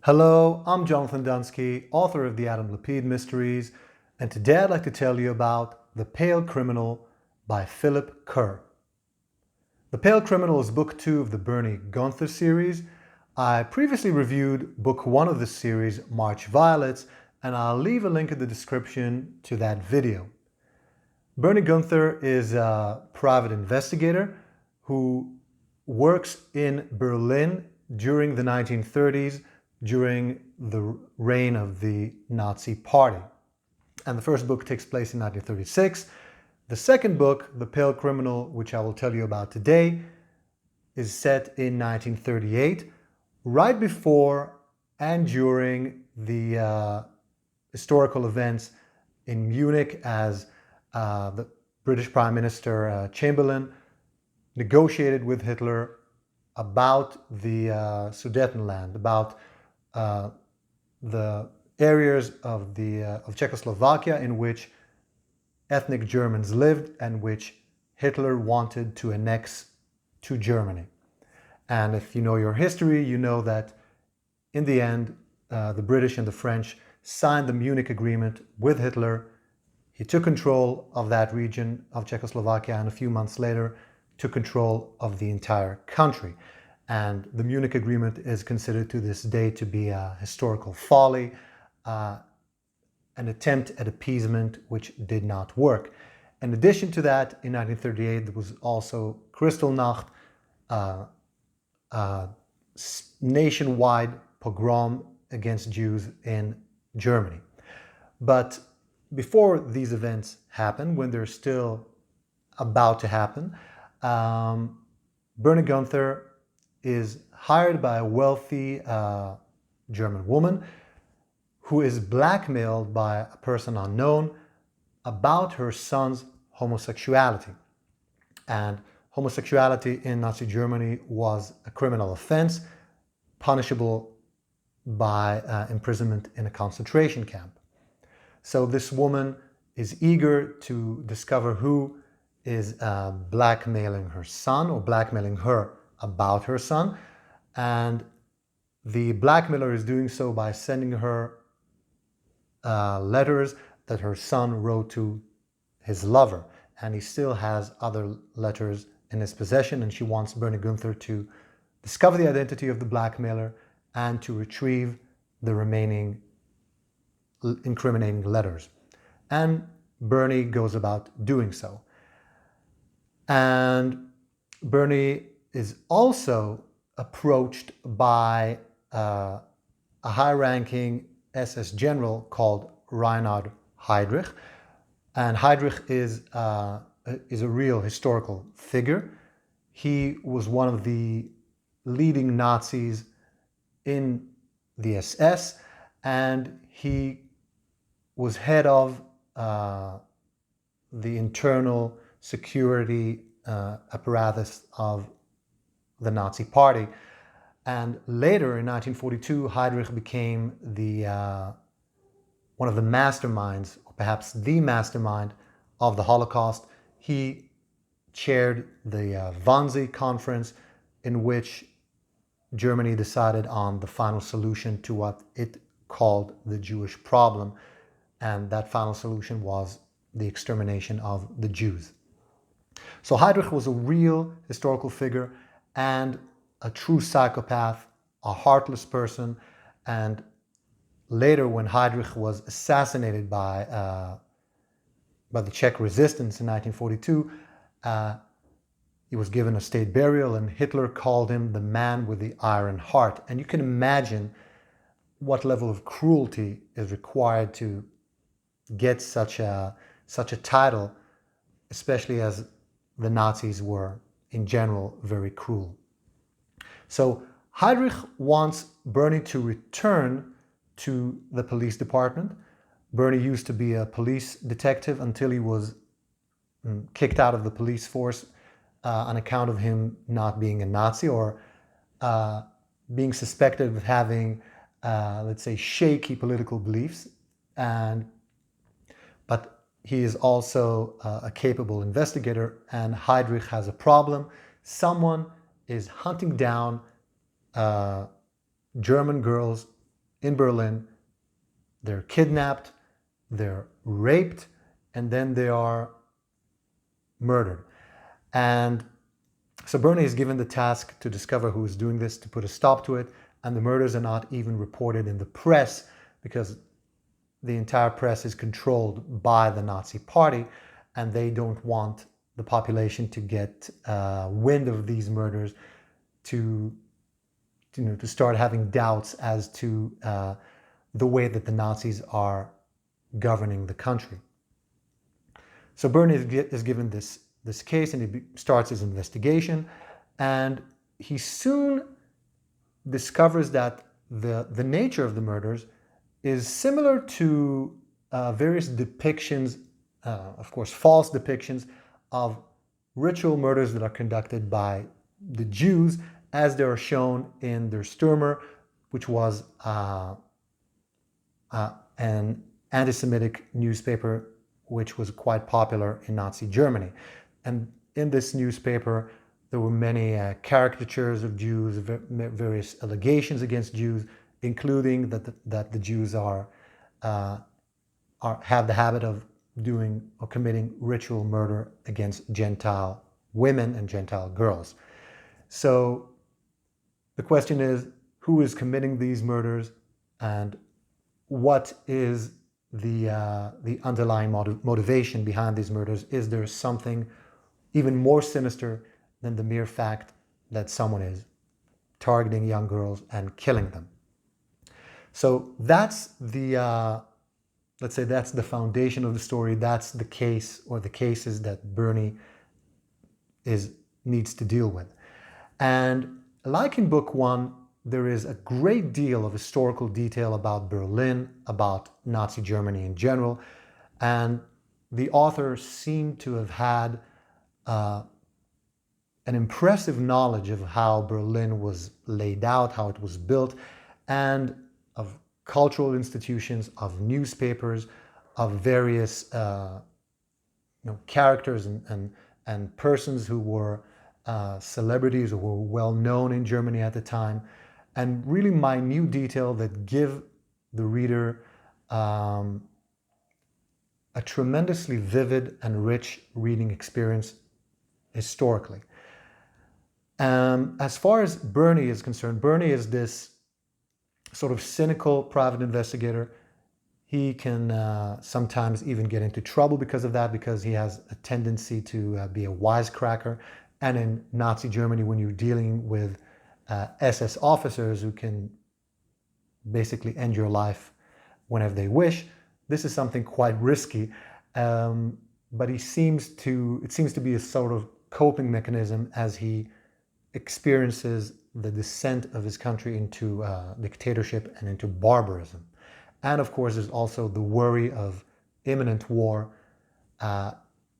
Hello, I'm Jonathan Dunsky, author of the Adam Lapid Mysteries, and today I'd like to tell you about The Pale Criminal by Philip Kerr. The Pale Criminal is book 2 of the Bernie Gunther series. I previously reviewed book 1 of this series, March Violets, and I'll leave a link in the description to that video. Bernie Gunther is a private investigator who works in Berlin during the 1930s, during the reign of the Nazi Party. And the first book takes place in 1936. The second book, The Pale Criminal, which I will tell you about today, is set in 1938, right before and during the historical events in Munich as the British Prime Minister Chamberlain negotiated with Hitler about the Sudetenland, about the areas of Czechoslovakia in which ethnic Germans lived and which Hitler wanted to annex to Germany. And if you know your history, you know that in the end, the British and the French signed the Munich Agreement with Hitler. He took control of that region of Czechoslovakia and a few months later took control of the entire country. And the Munich Agreement is considered to this day to be a historical folly, an attempt at appeasement which did not work. In addition to that, in 1938, there was also Kristallnacht, a nationwide pogrom against Jews in Germany. But before these events happen, when they're still about to happen, Bernie Gunther is hired by a wealthy German woman who is blackmailed by a person unknown about her son's homosexuality. And homosexuality in Nazi Germany was a criminal offense, punishable by imprisonment in a concentration camp. So this woman is eager to discover who is blackmailing her son or blackmailing her about her son, and the blackmailer is doing so by sending her letters that her son wrote to his lover, and he still has other letters in his possession, and she wants Bernie Gunther to discover the identity of the blackmailer and to retrieve the remaining incriminating letters. And Bernie goes about doing so. And Bernie is also approached by a high-ranking SS general called Reinhard Heydrich. And Heydrich is a real historical figure. He was one of the leading Nazis in the SS, and he was head of the internal security apparatus of the Nazi Party. And later in 1942, Heydrich became one of the masterminds, or perhaps the mastermind of the Holocaust. He chaired the Wannsee Conference, in which Germany decided on the final solution to what it called the Jewish problem. And that final solution was the extermination of the Jews. So Heydrich was a real historical figure and a true psychopath, a heartless person. And later, when Heydrich was assassinated by the Czech resistance in 1942, he was given a state burial, and Hitler called him the man with the iron heart. And you can imagine what level of cruelty is required to get such a title, especially as the Nazis were, in general, very cruel. So Heydrich wants Bernie to return to the police department. Bernie used to be a police detective until he was kicked out of the police force on account of him not being a Nazi, or being suspected of having, let's say, shaky political beliefs. But he is also a capable investigator, and Heydrich has a problem. Someone is hunting down German girls in Berlin, they're kidnapped, they're raped, and then they are murdered. And so Bernie is given the task to discover who is doing this, to put a stop to it, and the murders are not even reported in the press because the entire press is controlled by the Nazi Party, and they don't want the population to get wind of these murders, to start having doubts as to the way that the Nazis are governing the country. So Bernie is given this case, and he starts his investigation, and he soon discovers that the nature of the murders is similar to various depictions, of course false depictions, of ritual murders that are conducted by the Jews, as they are shown in Der Stürmer, which was an anti-Semitic newspaper which was quite popular in Nazi Germany. And in this newspaper, there were many caricatures of Jews, various allegations against Jews, including that the Jews have the habit of doing or committing ritual murder against Gentile women and Gentile girls. So the question is, who is committing these murders, and what is the underlying motivation behind these murders? Is there something even more sinister than the mere fact that someone is targeting young girls and killing them? So that's let's say that's the foundation of the story. That's the case, or the cases, that Bernie needs to deal with. And like in book one, there is a great deal of historical detail about Berlin, about Nazi Germany in general, and the author seemed to have had an impressive knowledge of how Berlin was laid out, how it was built, and of cultural institutions, of newspapers, of various characters and persons who were celebrities or were well known in Germany at the time, and really minute detail that give the reader a tremendously vivid and rich reading experience historically. As far as Bernie is concerned, Bernie is this sort of cynical private investigator. He can sometimes even get into trouble because of that, because he has a tendency to be a wisecracker. And in Nazi Germany, when you're dealing with SS officers who can basically end your life whenever they wish, this is something quite risky. But it seems to be a sort of coping mechanism as he experiences the descent of his country into dictatorship and into barbarism. And of course, there's also the worry of imminent war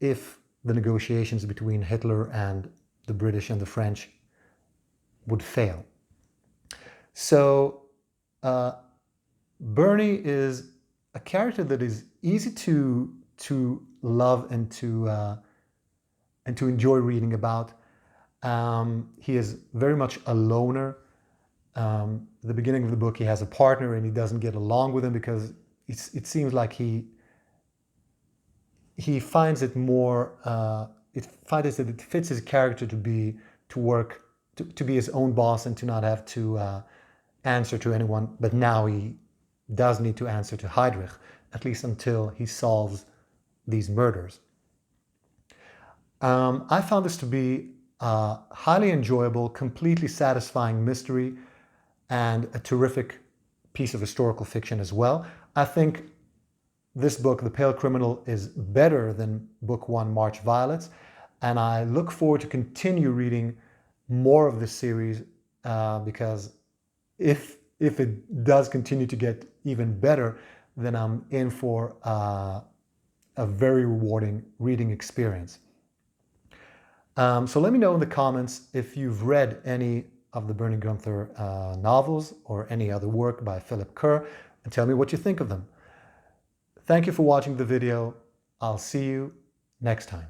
if the negotiations between Hitler and the British and the French would fail. So Bernie is a character that is easy to love and to enjoy reading about. He is very much a loner. At the beginning of the book, he has a partner and he doesn't get along with him because it seems like he finds it more. It finds that it fits his character to be his own boss and to not have to answer to anyone. But now he does need to answer to Heydrich, at least until he solves these murders. I found this to be a highly enjoyable, completely satisfying mystery and a terrific piece of historical fiction as well. I think this book, The Pale Criminal, is better than book one, March Violets, and I look forward to continue reading more of this series because if it does continue to get even better, then I'm in for a very rewarding reading experience. So let me know in the comments if you've read any of the Bernie Gunther novels or any other work by Philip Kerr, and tell me what you think of them. Thank you for watching the video. I'll see you next time.